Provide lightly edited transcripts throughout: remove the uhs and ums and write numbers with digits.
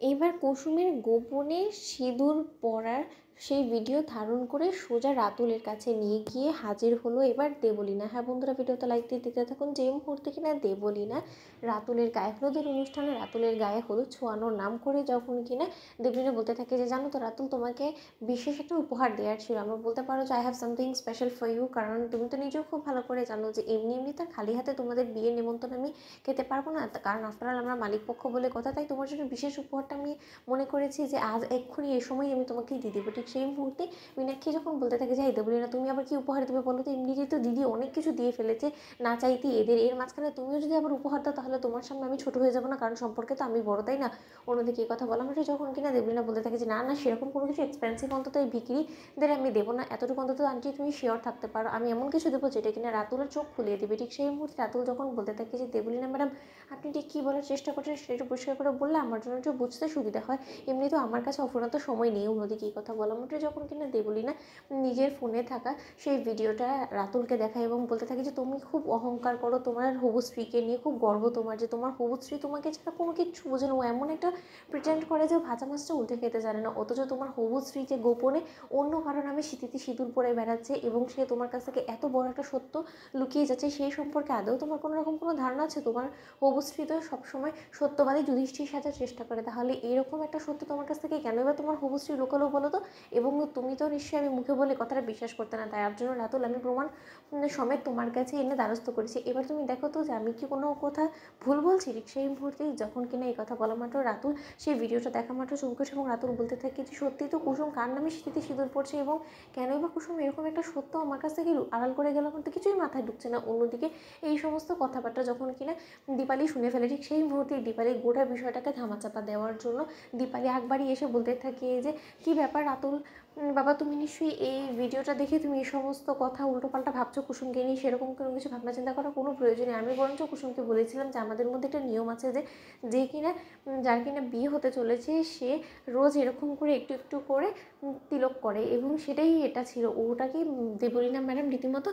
এবার কুসুমের গোপনে সিঁদুর পরার সেই ভিডিও ধারণ করে সোজা রাতুলের কাছে নিয়ে গিয়ে হাজির হলো এবার দেবলীনা। হ্যাঁ বন্ধুরা, ভিডিওতে লাইক দিয়ে দিতে থাকুন। যে মুহূর্তে কিনা দেবলীনা রাতুলের গায়ে হলুদের অনুষ্ঠানে রাতুলের গায়ে হলুদ ছোঁয়ানোর নাম করে যখন কিনা দেবলীনা বলতে থাকে যে জানো তো রাতুল, তোমাকে বিশেষ একটা উপহার দেওয়ার ছিল। আমরা বলতে পারো যে I have something special for you, কারণ তুমি তো নিজেও খুব ভালো করে জানো যে এমনি এমনি তার খালি হাতে তোমাদের বিয়ের নিমন্ত্রণ আমি খেতে পারবো না, কারণ আফটারঅল আমরা মালিক পক্ষ বলে কথা। তাই তোমার জন্য বিশেষ উপহারটা আমি মনে করেছি যে আজ এক্ষুনি এই সময় আমি তোমাকে দিয়ে দেবো। ঠিক সেই মুহূর্তে মীনাক্ষী যখন বলতে থাকে যে এই দেবলীনা তুমি আবার কি উপহার দেবে বলো তো, এমনিতেই তো দিদি অনেক কিছু দিয়ে ফেলেছে না চাইতে এদের, এর মাঝখানে তুমিও যদি আবার উপহার দাও তাহলে তোমার সামনে আমি ছোটো হয়ে যাবো না, কারণ সম্পর্কে তো আমি বড়, তাই না। অন্যদিকে এই কথা বলা মাত্র যখন কিনা দেবলীনা বলতে থাকে যে না না, সেরকম কোনো কিছু এক্সপেন্সিভ অন্তত এই ভিখিরিদের আমি দেবো না, এতটুকু অন্তত আন্টি তুমি শিওর থাকতে পারো, আমি এমন কিছু দেবো যেটা কিনা রাতুলের চোখ খুলিয়ে দেবে। ঠিক সেই মুহূর্তে রাতুল যখন বলতে থাকে যে দেবলীনা ম্যাডাম আপনি ঠিক কী বলার চেষ্টা করছেন সেটা একটু পরিষ্কার করে বললে আমার জন্য একটু বুঝতে সুবিধা হয়, এমনি তো আমার কাছে অফুরন্ত সময় নেই। অন্যদিকে এই কথা বলা মাত্র যখন কিনা দেবলীনা নিজের ফোনে থাকা সেই ভিডিওটা রাতুলকে দেখায় এবং বলতে থাকে যে তুমি খুব অহংকার করো তোমার হবু স্ত্রীকে নিয়ে, খুব গর্ব তোমার যে তোমার হবু স্ত্রী তোমাকে ছাড়া কোনো কিচ্ছু বোঝে না, ও এমন একটা প্রিটেন্ড করে যে ভাজা মাছটা উল্টে খেতে জানে না, অথচ তোমার হবু স্ত্রী যে গোপনে অন্য কারণ আমি স্মৃতিতে সিঁদুর পরে বেড়াচ্ছে এবং সে তোমার কাছ থেকে এত বড় একটা সত্য লুকিয়ে যাচ্ছে, সেই সম্পর্কে আদৌ তোমার কোনো রকম কোনো ধারণা আছে? তোমার হবু স্ত্রী তো সবসময় সত্যবাদী যুধিষ্ঠির সাজার চেষ্টা করে, তাহলে এরকম একটা সত্য তোমার কাছ থেকে কেন এবার তোমার হবু স্ত্রী লুকালো বলো তো? এবং তুমি তো নিশ্চয়ই আমি মুখে বলে কথাটা বিশ্বাস করতে না, তাই জন্য রাতুল আমি প্রমাণ সমেত তোমার কাছে এনে দ্বারস্থ করেছি, এবার তুমি দেখো তো যে আমি কি কোনো কথা ভুল বলছি। ঠিক সেই মুহূর্তে যখন কিনা এই কথা বলা মাত্র রাতুল সেই ভিডিওটা দেখা মাত্র চমকে এবং রাতুল বলতে থাকে যে সত্যি তো কুসুম কার নামে স্মৃতিতে সিঁদুর পড়ছে এবং কেনই বা কুসুম এরকম একটা সত্য আমার কাছ থেকে আড়াল করে গেল, আমার তো কিছুই মাথায় ঢুকছে না। অন্যদিকে এই সমস্ত কথাবার্তা যখন কিনা দীপালি শুনে ফেলে, ঠিক সেই মুহূর্তে দীপালি গোটা বিষয়টাকে ধামাচাপা দেওয়ার জন্য দীপালি একবারই এসে বলতে থাকে যে কী ব্যাপার রাতুল বাবা, তুমি নিশ্চয়ই এই ভিডিওটা দেখে তুমি এই সমস্ত কথা উল্টোপাল্টা ভাবছো কুসুমকে নিয়ে, সেরকম কোনো কিছু ভাবনা চিন্তা করার কোনো প্রয়োজনে, আমি বরঞ্চ কুসুমকে বলেছিলাম যে আমাদের মধ্যে একটা নিয়ম আছে যে যে কিনা যার কিনা বিয়ে হতে চলেছে সে রোজ এরকম করে একটু একটু করে তিলক করে, এবং সেটাই এটা ছিল, ওটাকে দেবলীনা ম্যাডাম রীতিমতো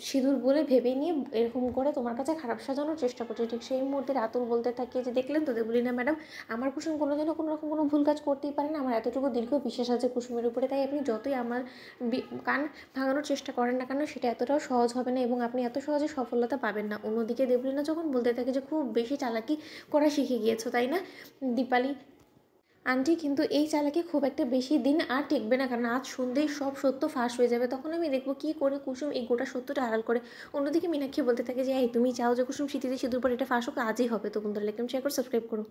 সিঁদুর বলে ভেবে নিয়ে এরকম করে তোমার কাছে খারাপ সাজানোর চেষ্টা করছে। ঠিক সেই মুহূর্তে রাতুল বলতে থাকে যে দেখলেন তো দেবলীনা ম্যাডাম, আমার কুসুম কোনো যেন কোনো রকম কোনো ভুল কাজ করতেই পারে না, আমার এতটুকু দীর্ঘ বিশ্বাস আছে কুসুমের উপরে, তাই আপনি যতই আমার কান ভাঙানোর চেষ্টা করেন না কেন সেটা এতটাও সহজ হবে না এবং আপনি এত সহজে সফলতা পাবেন না। অন্যদিকে দেবলীনা যখন বলতে থাকে যে খুব বেশি চালাকি করা শিখে গিয়েছো তাই না দীপালি আন্টি, কিন্তু এই চালাকি খুব একটা বেশি দিন আর টিকবে না, কারণ আজ সন্ধ্যেই সব সত্য ফাঁস হয়ে যাবে, তখন আমি দেখবো কী করে কুসুম এই গোটা সত্যটা আড়াল করে। অন্যদিকে মীনাক্ষী বলতে থাকে যে এই তুমি চাও যে কুসুম স্মৃতিতে সিঁদুর পর এটা ফাঁস হোক, আজই হবে। তো বন্ধুরা লাইক শেয়ার করে সাবস্ক্রাইব করো।